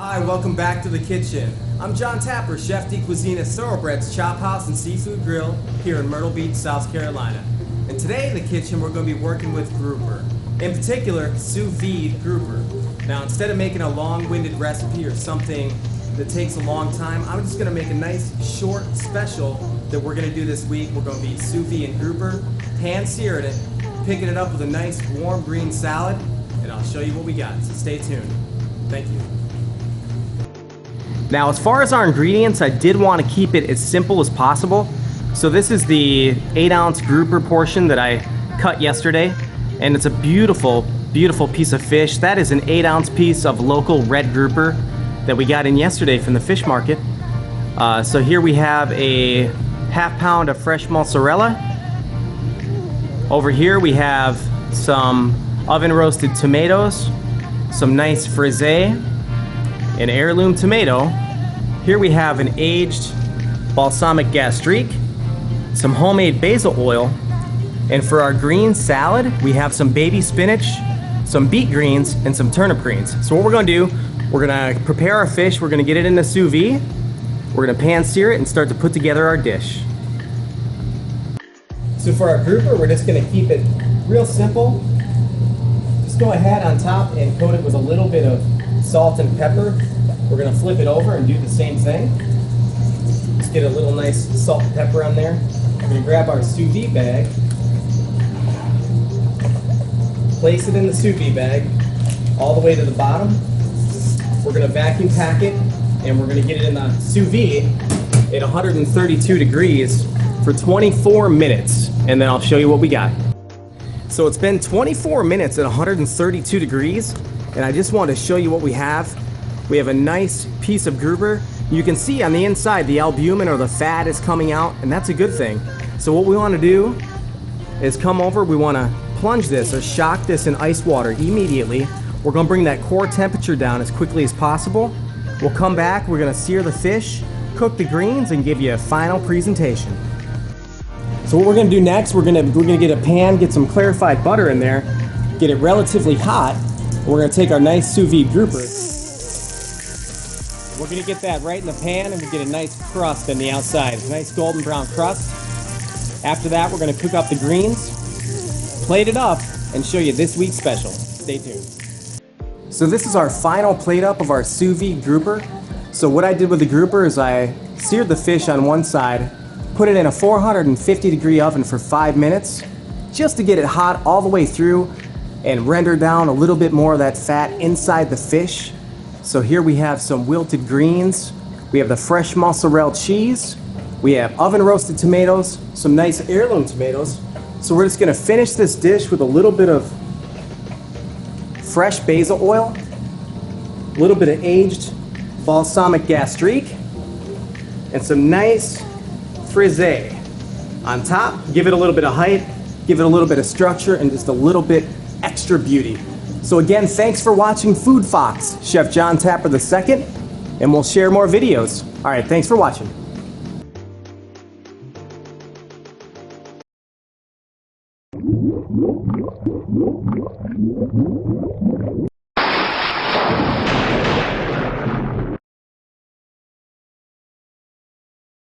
Hi, welcome back to the kitchen. I'm John Tapper, Chef de Cuisine at Thoroughbred's Chop House and Seafood Grill here in Myrtle Beach, South Carolina. And today in the kitchen we're going to be working with grouper. In particular, Sous Vide grouper. Now instead of making a long-winded recipe or something that takes a long time, I'm just going to make a nice short special that we're going to do this week. We're going to be Sous Vide and grouper, pan-seared it, picking it up with a nice warm green salad, and I'll show you what we got, so stay tuned. Thank you. Now as far as our ingredients, I did want to keep it as simple as possible. So this is the 8-ounce grouper portion that I cut yesterday, and it's a beautiful, beautiful piece of fish. That is an 8-ounce piece of local red grouper that we got in yesterday from the fish market. So here we have a ½ pound of fresh mozzarella. Over here we have some oven roasted tomatoes, some nice frisee, an heirloom tomato. Here we have an aged balsamic gastrique, some homemade basil oil, and for our green salad, we have some baby spinach, some beet greens, and some turnip greens. So what we're gonna do, we're gonna prepare our fish, we're gonna get it in the sous vide, we're gonna pan sear it and start to put together our dish. So for our grouper, we're just gonna keep it real simple. Just go ahead on top and coat it with a little bit of salt and pepper. We're going to flip it over and do the same thing. Just get a little nice salt and pepper on there. We're going to grab our sous vide bag, place it in the sous vide bag all the way to the bottom. We're going to vacuum pack it and we're going to get it in the sous vide at 132 degrees for 24 minutes, and then I'll show you what we got. So it's been 24 minutes at 132 degrees, and I just wanted to show you what we have. We have a nice piece of grouper. You can see on the inside the albumin or the fat is coming out, and that's a good thing. So what we want to do is come over, we want to plunge this or shock this in ice water immediately. We're going to bring that core temperature down as quickly as possible. We'll come back, we're going to sear the fish, cook the greens, and give you a final presentation. So what we're going to do next, we're going to get a pan, get some clarified butter in there, get it relatively hot. We're going to take our nice sous vide grouper. We're going to get that right in the pan, and we get a nice crust on the outside, a nice golden brown crust. After that, we're going to cook up the greens, plate it up, and show you this week's special. Stay tuned. So this is our final plate up of our sous vide grouper. So what I did with the grouper is I seared the fish on one side, put it in a 450 degree oven for 5 minutes, just to get it hot all the way through and render down a little bit more of that fat inside the fish. So here we have some wilted greens, we have the fresh mozzarella cheese, we have oven roasted tomatoes, some nice heirloom tomatoes. So we're just gonna finish this dish with a little bit of fresh basil oil, a little bit of aged balsamic gastrique, and some nice frisee on top. Give it a little bit of height, give it a little bit of structure, and just a little bit extra beauty. So again, thanks for watching Food Fox, Chef John Tapper II, and we'll share more videos. All right, thanks for watching.